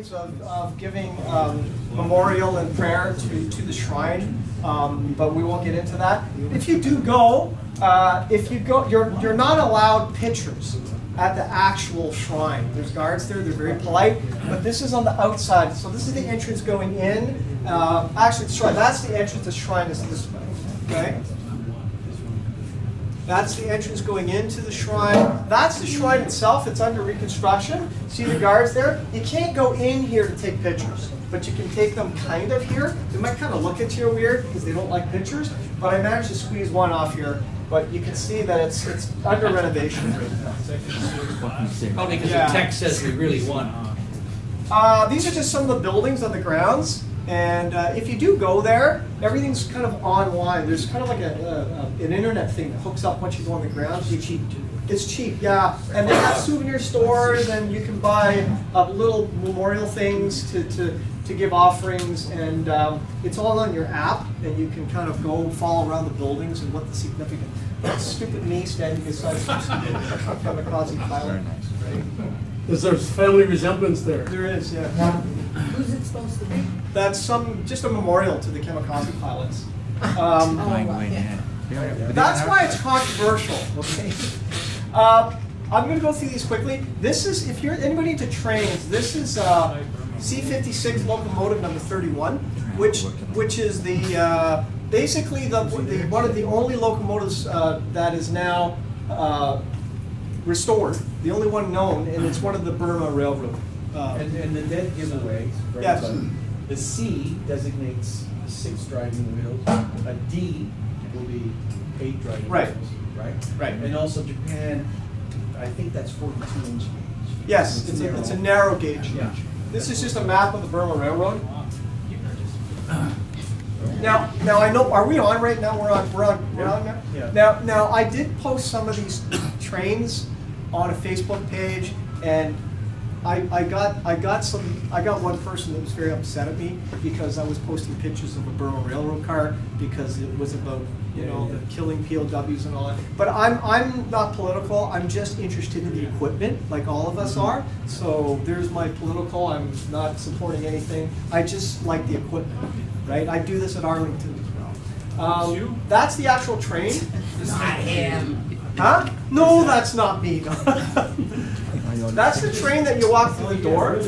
ways of giving memorial and prayer to the shrine, but we won't get into that. If you do go, you're not allowed pictures at the actual shrine. There's guards there, they're very polite, but this is on the outside. So this is the entrance going in. Actually, sorry, that's the entrance. The shrine is this way, okay? That's the entrance going into the shrine. That's the shrine itself. It's under reconstruction. See the guards there? You can't go in here to take pictures, but you can take them kind of here. They might kind of look at you weird because they don't like pictures, but I managed to squeeze one off here. But you can see that it's under renovation right now. Probably because the text says we really won. These are just some of the buildings on the grounds. And if you do go there, everything's kind of online. There's kind of like an internet thing that hooks up once you go on the ground. It's cheap too. It's cheap, yeah. And they have souvenir stores, and you can buy little memorial things to give offerings. And it's all on your app, and you can kind of go follow around the buildings and what the significant. That's stupid me standing beside some kamikaze pilot. Right? Is there family resemblance there? There is, yeah. Who's it supposed to be? That's just a memorial to the kamikaze pilots. That's why it's controversial. Okay. I'm going to go through these quickly. This is, if you're anybody into trains, this is C-56 locomotive number 31, which is the basically one of the only locomotives that is now restored, the only one known, and it's one of the Burma Railroad. And the dead giveaway, yes. The C designates 6 driving wheels. A D will be 8 driving wheels. Right. Right. And also Japan, I think that's 42-inch gauge. Yes, it's a narrow gauge. Yeah. This is just a map of the Burma Railroad. Now I know. Are we on right now? We're on now. Yeah. Now I did post some of these trains on a Facebook page, and I got one person that was very upset at me because I was posting pictures of a Burma Railroad car because it was about the killing POWs and all that. But I'm not political. I'm just interested in the equipment, like all of us are. So there's my political. I'm not supporting anything. I just like the equipment, right? I do this at Arlington as well. That's the actual train. I am. Huh? No, that's not me. That's the train that you walk through the door.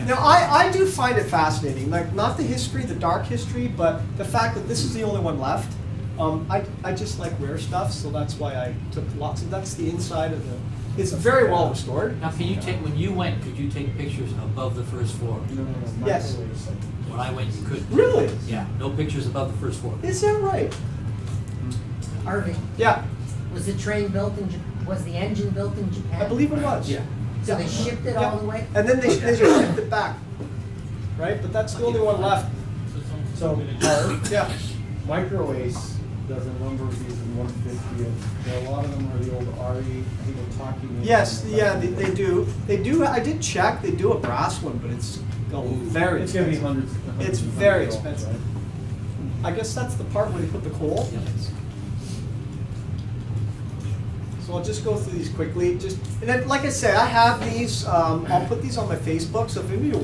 Now, I do find it fascinating, like not the history, the dark history, but the fact that this is the only one left. I just like rare stuff, so that's why I took lots of. That's the inside of the. It's very well restored. Now, can you take when you went? Could you take pictures above the first floor? Yes. When I went, you couldn't. Really? Yeah. No pictures above the first floor. Is that right? Harvey. Yeah. Was the train built in? Was the engine built in Japan? I believe it was. Yeah. So they shipped it all the way? And then they just shipped it back. Right? But that's the only one left. So, yeah. Micro Ace does a number of these in 150. A lot of them are the old RE, people talking. Yes, yeah, they do. They do. I did check. They do a brass one, but it's very It's going to be expensive. hundreds. It's very expensive. I guess that's the part where they put the coal. So I'll just go through these quickly. And then, like I say, I have these. I'll put these on my Facebook. So if anybody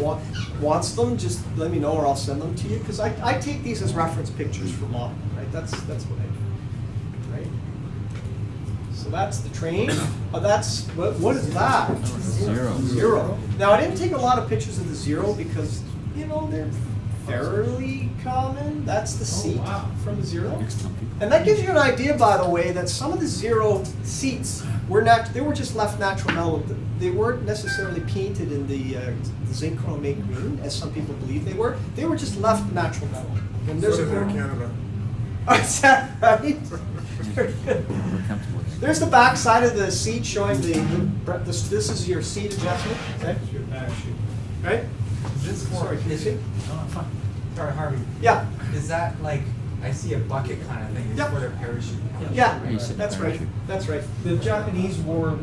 wants them, just let me know, or I'll send them to you. Because I take these as reference pictures for model. Right? That's what I do. Right. So that's the train. Oh, that's what is that? Zero. Now I didn't take a lot of pictures of the Zero because they're fairly common. That's the seat from the Zero. And that gives you an idea, by the way, that some of the Zero seats they were just left natural metal. They weren't necessarily painted in the zinc chromate green, as some people believe they were. They were just left natural metal. And there's in Canada. Oh, is that right? There's the back side of the seat showing this is your seat adjustment. Okay. Your parachute. Right? Sorry, can you see? Sorry, Harvey. Yeah. Is that like, I see a bucket kind of thing, it's for their parachute? Yeah, that's right. That's right. The Japanese wore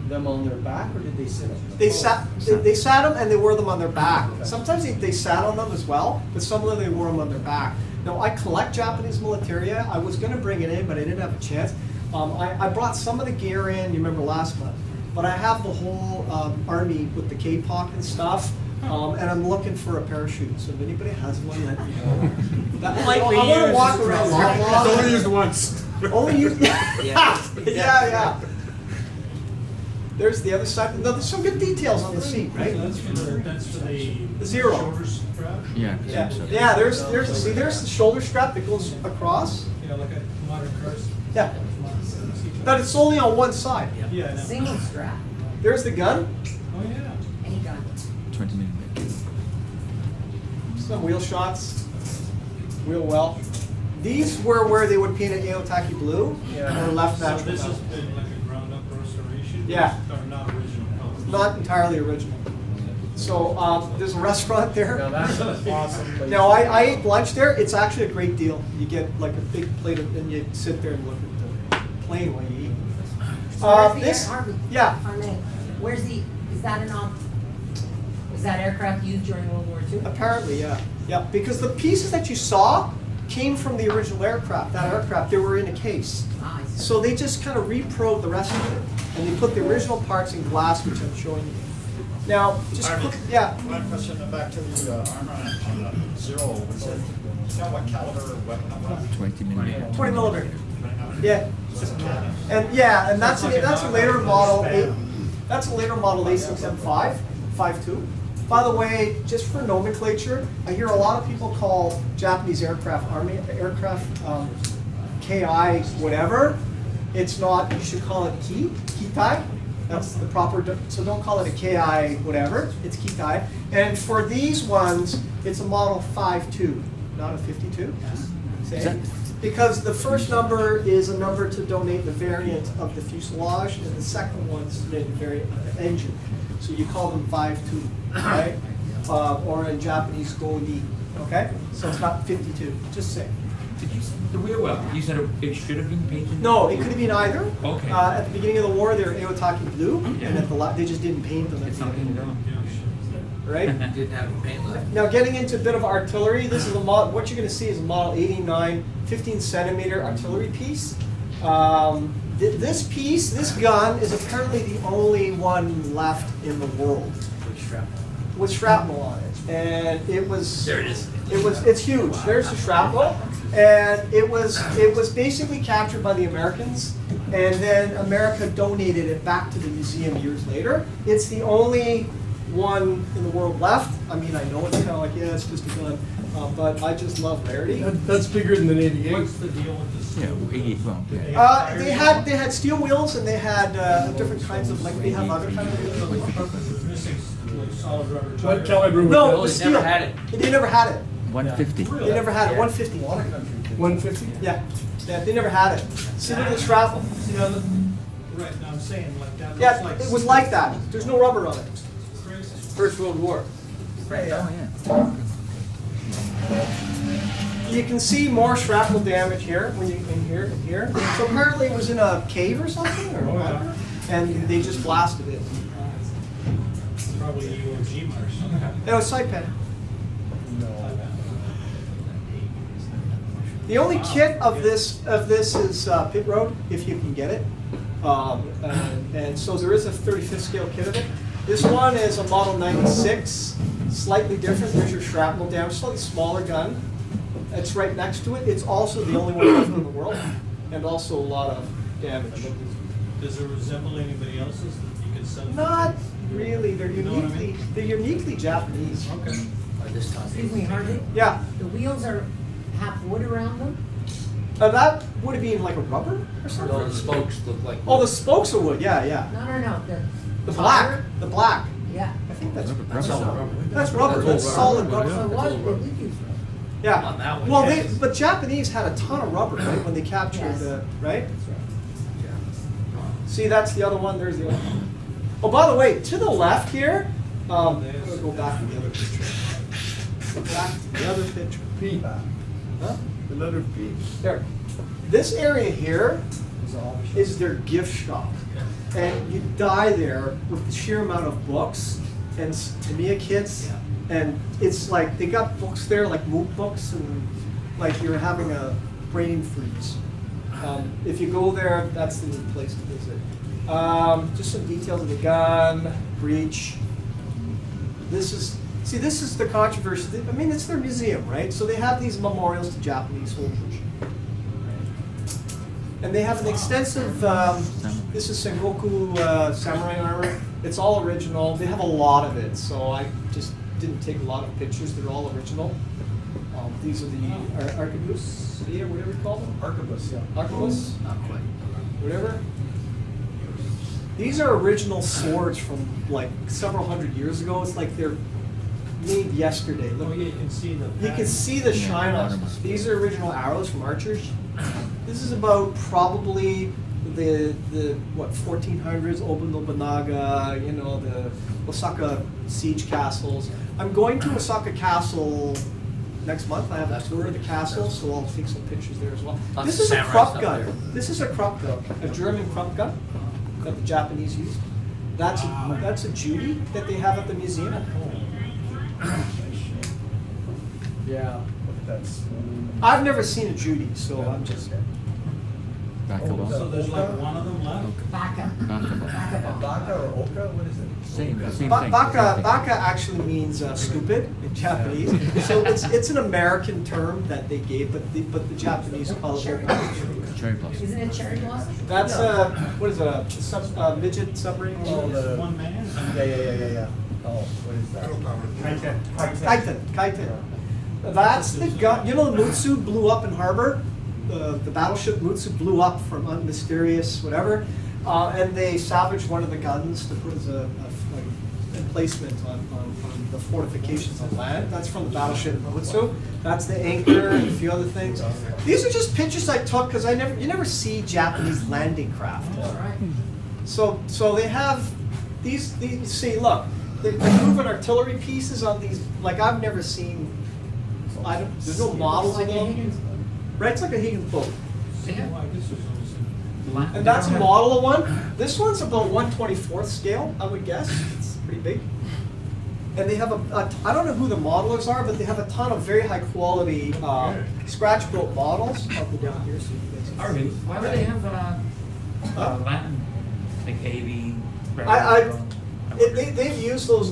them on their back, or did they sit on them? They sat them and they wore them on their back. Sometimes they sat on them as well, but some of them they wore them on their back. Now I collect Japanese militaria. I was going to bring it in, but I didn't have a chance. I brought some of the gear in. You remember last month, but I have the whole army with the K-pop and stuff. And I'm looking for a parachute. So if anybody has one, let me know. That might be. I want to walk around long. It's only used once. Only used. Yeah. There's the other side. No, there's some good details on the seat, right? That's for the zero. shoulder strap. Yeah. There's the shoulder strap that goes across. Yeah, like a modern cars. Yeah. But it's only on one side. Yeah, I know. Single strap, There's the gun. Oh, yeah. any gun. 20mm. Some wheel shots. Wheel well. These were where they would paint it Aotaki blue or left So natural this has metal. been like a ground up restoration? Yeah. Or not original colors? Not entirely original. So there's a restaurant there. Now that's an awesome place. Now I ate lunch there. It's actually a great deal. You get like a big plate of, and you sit there and look at the plane while you eat. So where's the This, Harvey? yeah. Harvey, where's the, is that was that aircraft used during World War II? Apparently, yeah, because the pieces that you saw came from the original aircraft. That aircraft, they were in a case. Ah, I see. So they just kind of reprobed the rest of it, and they put the original parts in glass, which I'm showing you. Now, just quick, yeah. One question back to the armor on the zero. Was it, you know what caliber or weapon it was? 20mm. 20 millimeter. Yeah. And that's a later model. That's a later model A6M5, 5.2. By the way, just for nomenclature, I hear a lot of people call Japanese aircraft KI whatever. It's not. You should call it Kitai. That's the proper. So don't call it a KI whatever. It's Kitai. And for these ones, it's a model 5.2, not a 52. Because the first number is a number to donate the variant of the fuselage, and the second one's the variant of the engine. So you call them 5.2, right? Or in Japanese, Godi. Okay? So it's not 52. Just say. Did you the wheel well? You said it should have been painted. No, it could have been either. Okay. At the beginning of the war, they were Aotaki blue, and at the they just didn't paint them. It's not painted on. Right? Didn't have paint left. Now, getting into a bit of artillery, this is a model. What you're going to see is a model 89, 15 centimeter artillery piece. This piece, this gun, is apparently the only one left in the world with shrapnel on it, and it was. There it is. It's huge. There's the shrapnel, and it was basically captured by the Americans, and then America donated it back to the museum years later. It's the only one in the world left. I mean, I know it's kind of like, yeah, it's just a gun, but I just love rarity. That's bigger than an 88. What's the deal with this? Yeah, 88. Well, They had steel wheels, and they had different kinds of, like, they have other kinds of wheels. Missing like solid rubber tires. What caliber would No, that it was they steel. never had it. They never had it. 150. They never had it. 150. 150? Yeah, they never had it. See, look at the shrapnel. See how the, Right, now I'm saying like that looks yeah, like. it was like that. There's no rubber on it. Crazy. First World War. Oh yeah. You can see more shrapnel damage here when you in here and here. So apparently it was in a cave or something, or whatever, and they just blasted it. Probably Iwo Jima or something. It was side pen. The only kit of this is Pit Road, if you can get it. And so there is a 35th scale kit of it. This one is a Model 96, slightly different. There's your shrapnel damage, slightly smaller gun. It's right next to it. It's also the only one left in the world, and also a lot of damage. Does it resemble anybody else's that you can sell? Not really. They're You know what I mean? uniquely Japanese. Okay. By this time. Excuse me, Harvey, Yeah. the wheels are half wood around them? That would have been like a rubber or something. No, the spokes look like. Oh, the spokes are wood. Yeah, yeah. No, The black. The black. yeah. I think that's Solid rubber. That's rubber. That's solid rubber. So what, they did use rubber. Yeah. On that one, Well, yes. but Japanese had a ton of rubber, right, when they captured Yes. the, right? See, that's the other one. There's the other one. Oh, by the way, to the left here, we'll go back to the other picture. Go back to the other picture. P. Huh? The letter P. There. This area here is their gift shop. And you die there with the sheer amount of books and Tamiya kits. Yeah. And it's like, they got books there, like MOOC books, and like you're having a brain freeze. If you go there, that's the neat place to visit. Just some details of the gun, breech. This is see, this is the controversy. I mean, it's their museum, right? So they have these memorials to Japanese soldiers. And they have an extensive, this is Sengoku samurai armor. It's all original. They have a lot of it, so I just didn't take a lot of pictures. They're all original. These are the arquebus, yeah, whatever you call them. Arquebus, yeah. Arquebus, Not quite. whatever. These are original swords from like several hundred years ago. It's like they're made yesterday. Look, Oh, yeah, you can see the. you can see the shine on them. These are original arrows from archers. This is about probably the what 1400s Oba Nobunaga, you know, the Osaka siege castles. I'm going to Osaka Castle next month. I have a tour of the castle, so I'll take some pictures there as well. Lots This of is a samurai Krupp stuff gun. there. This is a Krupp gun, a German Krupp gun that the Japanese used. That's a Judy that they have at the museum. Yeah, that's. I've never seen a Judy, so I'm just. So there's like one of them left? Baka. Baka or Oka, what is it? Same thing. Baka actually means stupid in Japanese. So it's an American term that they gave, but the Japanese call it. Cherry blossom. Isn't it cherry blossom? That's what is it? A midget submarine? Oh, the One man? yeah. Oh, what is that? Kaiten. That's the gun. You know, the Mutsu blew up in harbor. The battleship Mutsu blew up from mysterious whatever, and they salvaged one of the guns to put as a emplacement on the fortifications on land. That's from the battleship Mutsu. That's the anchor and a few other things. These are just pictures I took because you never see Japanese landing craft. All right. So they have these. See, look, they're moving artillery pieces on these. Like I've never seen. There's no models of them. Right, it's like a Higgins boat. Yeah. Oh, I guess there's always. And that's a model of one. This one's about 1/24th scale, I would guess. It's pretty big. And they have I don't know who the modelers are, but they have a ton of very high quality scratch built models. I'll go down here so you guys can Harvey, see. why do they have Latin, like AV? They've used those,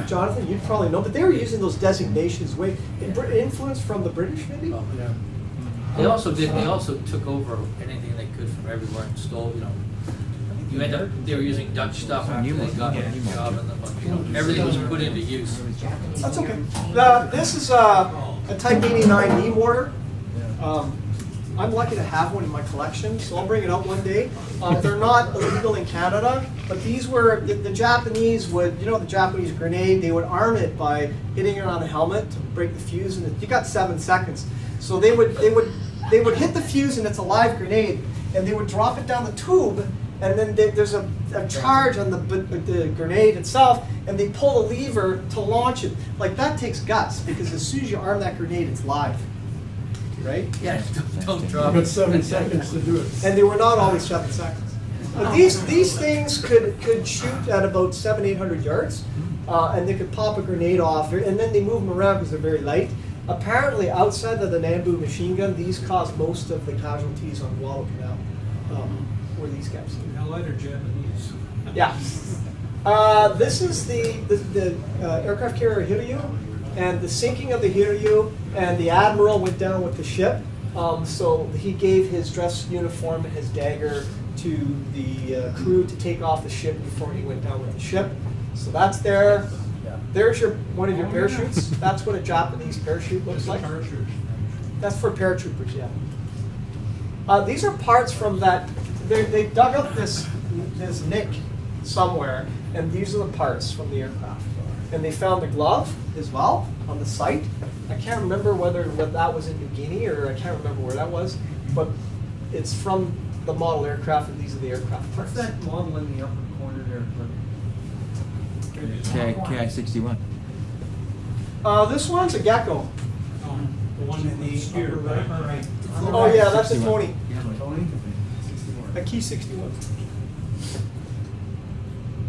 Jonathan, you'd probably know, but they were using those designations influence from the British, maybe? Oh, yeah. They also took over anything they could from everywhere and stole, you know. You end up, they were using Dutch stuff after they got the job and everything was put into use. That's okay. This is a Type 89E mortar. I'm lucky to have one in my collection, so I'll bring it out one day. They're not illegal in Canada, but these were, the Japanese would, you know, the Japanese grenade, they would arm it by hitting it on a helmet to break the fuse, and you got 7 seconds. So they would hit the fuse and it's a live grenade, and they would drop it down the tube, and then there's a charge on the grenade itself, and they pull the lever to launch it. Like that takes guts, because as soon as you arm that grenade, it's live. Right? Yeah, don't drop Got it. 7 seconds to do it. And they were not always 7 seconds. But these things could shoot at about 700-800 yards, and they could pop a grenade off, and then they move them around because they're very light. Apparently, outside of the Nambu machine gun, these caused most of the casualties on Guadalcanal, were these guys. How light are Japanese? Yeah. This is the aircraft carrier Hiryu, and the sinking of the Hiryu, and the admiral went down with the ship. So he gave his dress uniform and his dagger to the crew to take off the ship before he went down with the ship. So that's there. There's one of your parachutes. That's what a Japanese parachute looks like. That's for paratroopers, yeah. These are parts from that. They dug up this nick somewhere, and these are the parts from the aircraft. And they found the glove as well on the site. I can't remember whether that was in New Guinea, or I can't remember where that was, but it's from the model aircraft, and these are the aircraft parts. What's that model in the upper corner there? KI-61. This one's a Gecko. The one in the spear, right? Oh yeah, that's a 61. Tony. Tony? A Key 61.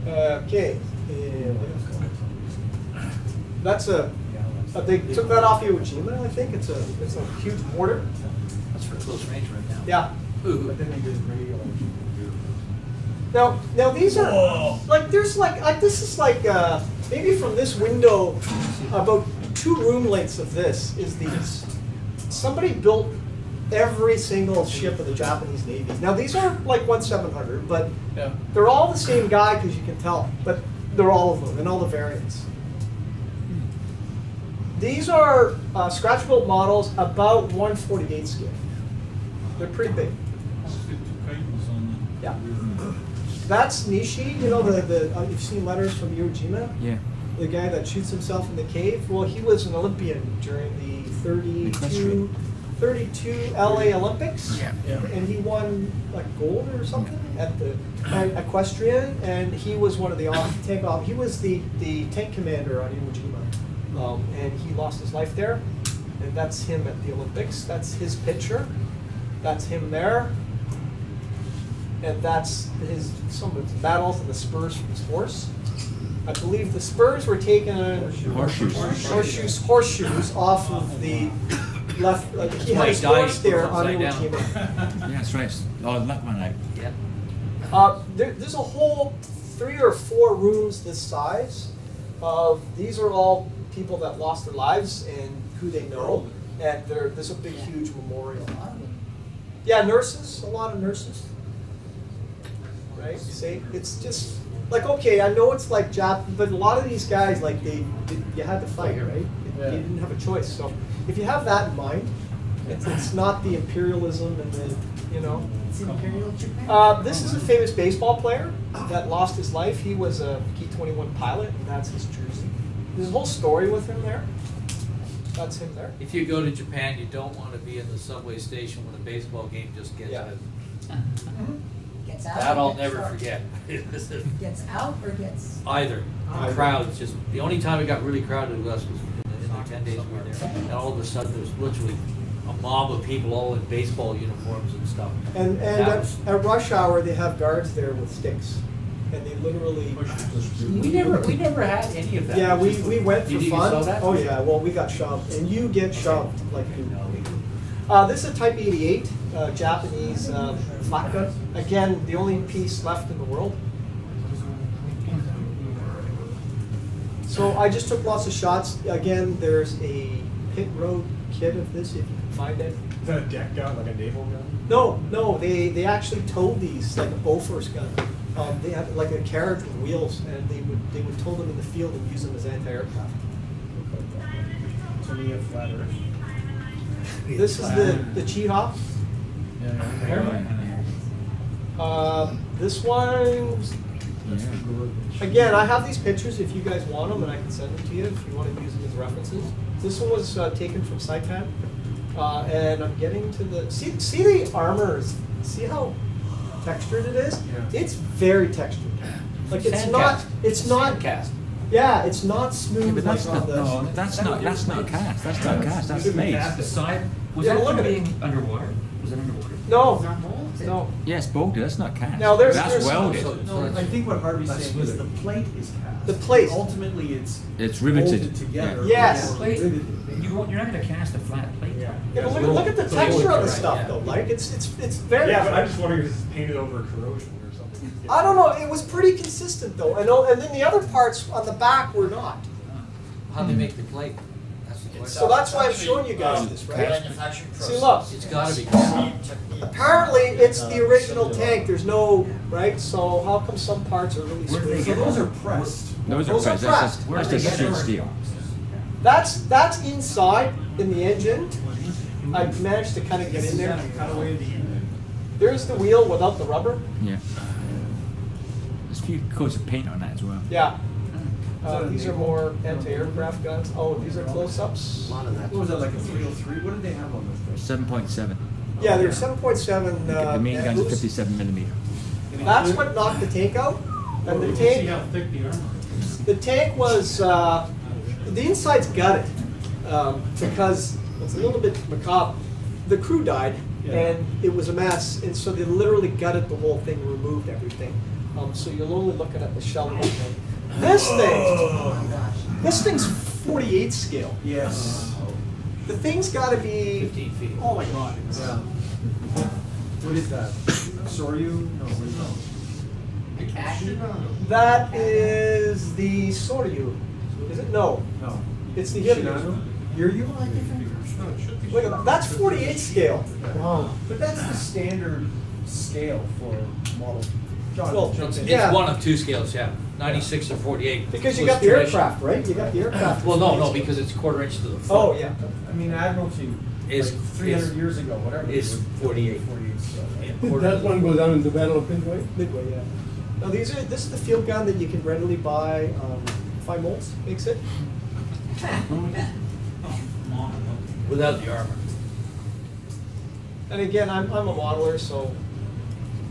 Okay. That's they took that off Iwo Jima, I think. It's a huge mortar. That's for close range right now. Yeah. Ooh. But then they did radio. Now these are like there's like this is like maybe from this window, about 2 room lengths of this is these. Somebody built every single ship of the Japanese Navy. Now these are like 1/700, but they're all the same guy because you can tell. But they're all of them and all the variants. These are scratch built models about 1/48 scale. They're pretty big. Yeah. That's Nishi. You know you've seen Letters from Iwo Jima? Yeah. The guy that shoots himself in the cave. Well, he was an Olympian during the 32 LA Olympics. Yeah. And he won like gold or something at the equestrian, and he was one of the he was the tank commander on Iwo Jima, and he lost his life there. And that's him at the Olympics. That's his picture. That's him there. And that's some of his battles and the spurs from his horse. I believe the spurs were taken horseshoes off of the left. He had his horse there on Iwo Jima. Yeah, that's right. Oh, that one out. Yeah. There's a whole 3 or 4 rooms this size. These are all people that lost their lives and who they know. And there's a big, huge memorial. Yeah, nurses, a lot of nurses. Right? See, it's just like, okay, I know it's like but a lot of these guys, like you had to fight, right? You didn't have a choice. So if you have that in mind, it's not the imperialism and the, It's Imperial Japan. This is a famous baseball player that lost his life. He was a Ki-21 pilot, and that's his jersey. There's a whole story with him there. That's him there. If you go to Japan, you don't want to be in the subway station when a baseball game just gets out. Gets out. That I'll or gets never started? forget. Gets out or gets. Either. The crowds just, the only time it got really crowded with us was in the 10 days we were there. And all of a sudden there was literally a mob of people all in baseball uniforms and stuff. And at rush hour, they have guards there with sticks. And they literally... We never had any of that. Yeah, we went for You fun. saw that? Oh yeah, well we got shoved. And you get shoved like you. This is a Type 88 Japanese flat gun. Again, the only piece left in the world. So I just took lots of shots. Again, there's a pit road kit of this if you can find it. Is that a deck gun, like a naval gun? No, they actually towed these like a Bofors gun. They had like a carriage with wheels, and they would tow them in the field and use them as anti-aircraft. To me, a flat Earth. This is the Chi-Ha. This one, again, I have these pictures if you guys want them, and I can send them to you if you want to use them as references. This one was taken from Saipan, and I'm getting to the see the armors. See how textured it is? Yeah. It's very textured. Like it's not cast. Yeah, it's not smooth. But that's like not cast. That's not cast. That's made. The side was Yeah, that look from at it. being underwater? Was it underwater? No. Yes, bolted. That's not cast. Now there's welded. No, I think what Harvey's saying is the plate is cast. The plate. Ultimately, it's riveted bolted together. Yes. or riveted. You're not going to cast a flat plate. Yeah, but look at the texture of the stuff though. Like it's very. Yeah, but I'm just wondering if it's painted over corrosion or something. I don't know. It was pretty consistent though, and then the other parts on the back were not. How do they make the plate? That's the question. So that's why I'm showing you guys this, right? Manufacturing process. See, look. It's got to be. Apparently, it's the original tank. There's no right. So how come some parts are really smooth? So those are pressed. Those Those are are pressed. pressed. That's just sheet steel. That's inside in the engine. I managed to kind of get in there. There's the wheel without the rubber. Yeah. There's a few coats of paint on that as well. Yeah. These are more anti-aircraft guns. Oh, these are close-ups. What was that, like a 303? What did they have on this thing? 7.7. Yeah, they're 7.7. The main gun's Andrews. 57 millimeter. That's what knocked the tank out. And the See tank, how thick the armor is. the tank was the inside's gutted because it's a little bit macabre. The crew died, and it was a mess, and so they literally gutted the whole thing, removed everything. So you're only looking at the shell of the thing. This thing's 48 scale. Yes. The thing's got to be 15 feet. Oh my god! Yeah. What is that? Soryu? No, what is that? That is the Soryu. Is it? No. No. It's the Hiryu. Hiryu? Look at that. That's 48 scale. Wow. But that's the standard scale for model. John, Well, jump in. yeah. It's one of two scales, yeah. 96 or 48. Because you was got the traditional. aircraft, right? You got the aircraft. Well, no, because it's quarter inch to the foot. Oh, yeah. I mean, Admiralty, Is- like 300 is- years ago, whatever. is it was, 48. 48 scale. Yeah, Right? quarter That to the- one goes down in the Battle of Midway? Midway, yeah. Now this is the field gun that you can readily buy. 5 volts makes it. Without the armor. And again, I'm a modeler, so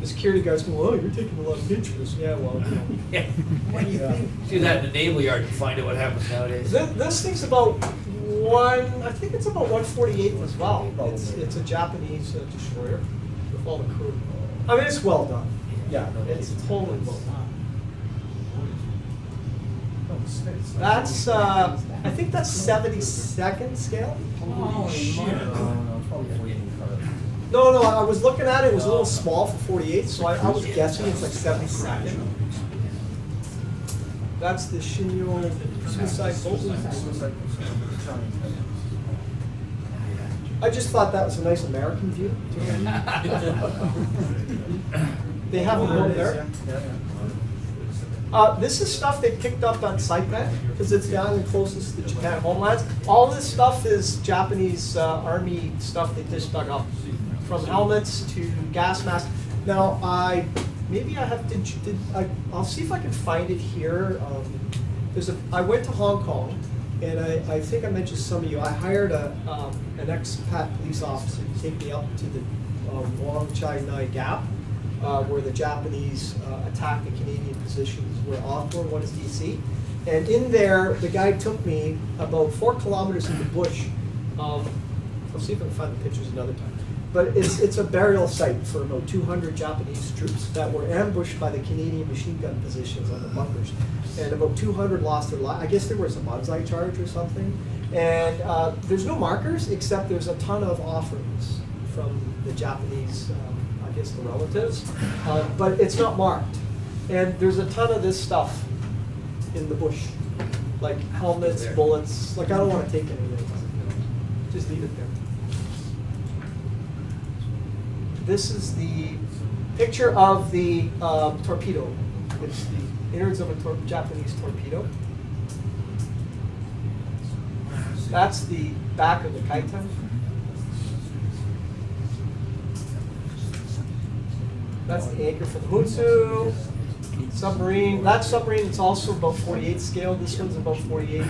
the security guys go, "Oh, you're taking a lot of pictures." Yeah, well, you know. Yeah. What do you think? Do that in the naval yard and find out what happens nowadays. This thing's about I think it's about 148 as well. It's a Japanese destroyer with all the crew. I mean, it's well done. Yeah, no, It's totally well done. No, it's That's, I think that's 72nd scale. Holy shit. No, it's probably 48 card. No, I was looking at it, it was a little small for 48, so I was guessing it's like 72nd. That's the Shinyo suicide boat. I just thought that was a nice American view. They have them over there. This is stuff they picked up on Saipan, because it's the island closest to the Japan homelands. All this stuff is Japanese army stuff they just dug up, from helmets to gas masks. Now, maybe I have to, I'll see if I can find it here. I went to Hong Kong, and I think I mentioned some of you, I hired an expat police officer to take me up to the Wong Chai Nai Gap, where the Japanese attacked the Canadian positions where Osborne, one is DC. And in there, the guy took me about 4 kilometers in the bush. I'll see if I can find the pictures another time. But it's a burial site for about 200 Japanese troops that were ambushed by the Canadian machine gun positions on the bunkers. And about 200 lost their life. I guess there was a banzai charge or something. And there's no markers, except there's a ton of offerings from the Japanese, I guess the relatives. But it's not marked. And there's a ton of this stuff in the bush. Like helmets, bullets. Like, I don't want to take any of it. Just leave it there. This is the picture of the torpedo. It's the innards of a Japanese torpedo. That's the back of the Kaiten. That's the anchor for the Hutsu. Submarine. That submarine is also about 48 scale. This one's about 48.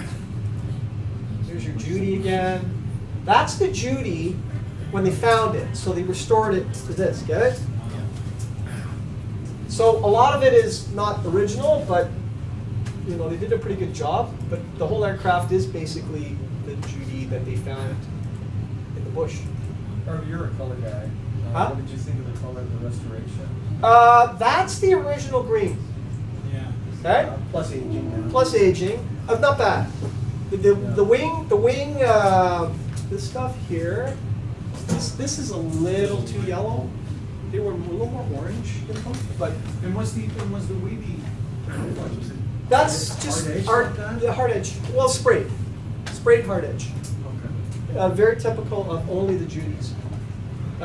Here's your Judy again. That's the Judy when they found it. So they restored it to this. Get it? So a lot of it is not original, but you know, they did a pretty good job. But the whole aircraft is basically the Judy that they found in the bush. Harvey, you're a color guy. Huh? What did you think of the color of the restoration? That's the original green. Yeah. Okay? Plus aging. Yeah. Plus aging. Not bad. The wing, this stuff here, this is a little too yellow. They were a little more orange in them, but And was the wavy? that's just the hard edge. Well, sprayed hard edge. Okay. Very typical of only the Judys.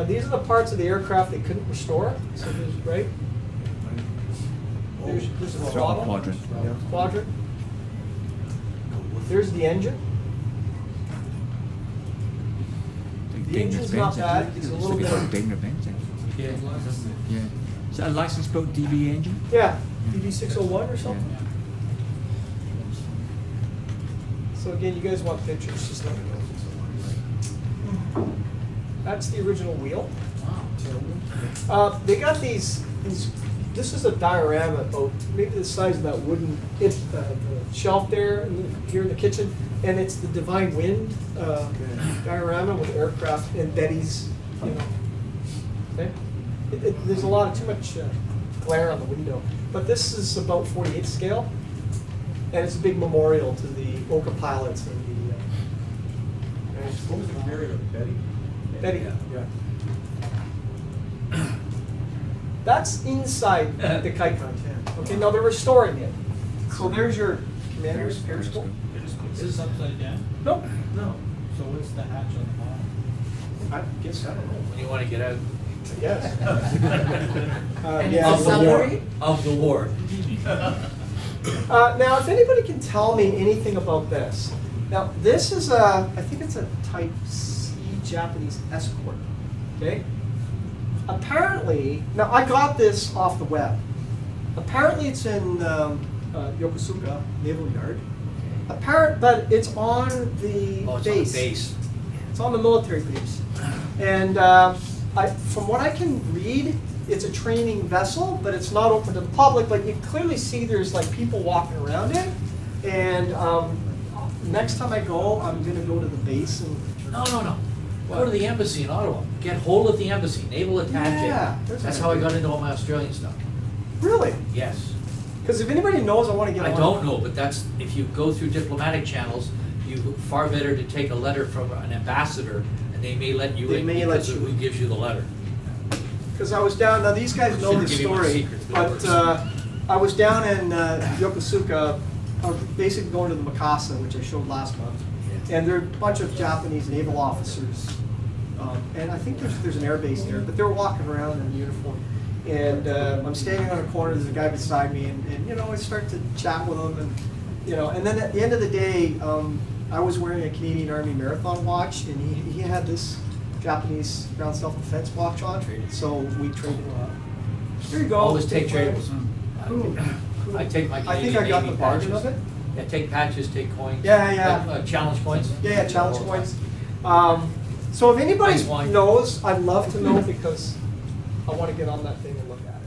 These are the parts of the aircraft they couldn't restore. So there's right. There's a throttle. Quadrant. There's the engine. The engine's not bad. It's a little bit. Yeah. Yeah. Is that a license boat DB engine? Yeah, DB601 or something. So again, you guys want pictures, just let me know. That's the original wheel. They got these. This is a diorama boat, maybe the size of that wooden shelf there here in the kitchen, and it's the Divine Wind diorama with aircraft and Betty's, you know. Okay. There's a lot of too much glare on the window, but this is about 48 scale, and it's a big memorial to the Oka pilots and the. What was the period of Betty? Betty. Yeah. That's inside the Kaikan. Okay, now they're restoring it. So there's your commander's periscope. Is this upside down? Nope. No. So what's the hatch on the bottom? I guess, I don't know. When you want to get out Yes. And Yeah, it's a the war. submarine? of the war. Now, if anybody can tell me anything about this. Now, this is a, I think it's a Type C Japanese escort, okay? Apparently, now I got this off the web. Apparently it's in Yokosuka Naval Yard. But it's on the Oh, it's base. on the base. It's on the military base. And from what I can read, it's a training vessel, but it's not open to the public. But you clearly see there's like people walking around it. And next time I go, I'm going to go to the base and. No. Go to the embassy in Ottawa. Get hold of the embassy, naval attache. Yeah, That's how I got into all my Australian stuff. Really? Yes. Because if anybody knows, I want to get I on. don't know, but that's, if you go through diplomatic channels, you far better to take a letter from an ambassador, and they may let you They in may let because of you who gives you the letter. Because I was down, now these guys know the Shouldn't give you much story, secrets, but it but works. I was down in Yokosuka, I was basically going to the Mikasa, which I showed last month. And there are a bunch of Japanese naval officers. And I think there's an air base there, but they're walking around in uniform. And I'm standing on a corner, there's a guy beside me, and you know, I start to chat with him, and you know, and then at the end of the day, I was wearing a Canadian Army Marathon watch, and he had this Japanese ground self-defense watch on, so we traded a lot. Here you go. Always take mine. tradables. Cool. I take my I think Canadian I got Navy the bargain patches. of it. Yeah, take patches, take coins. Yeah. Challenge points. Yeah, challenge points. So if anybody Nice wine. knows, I'd love to know because I want to get on that thing and look at it.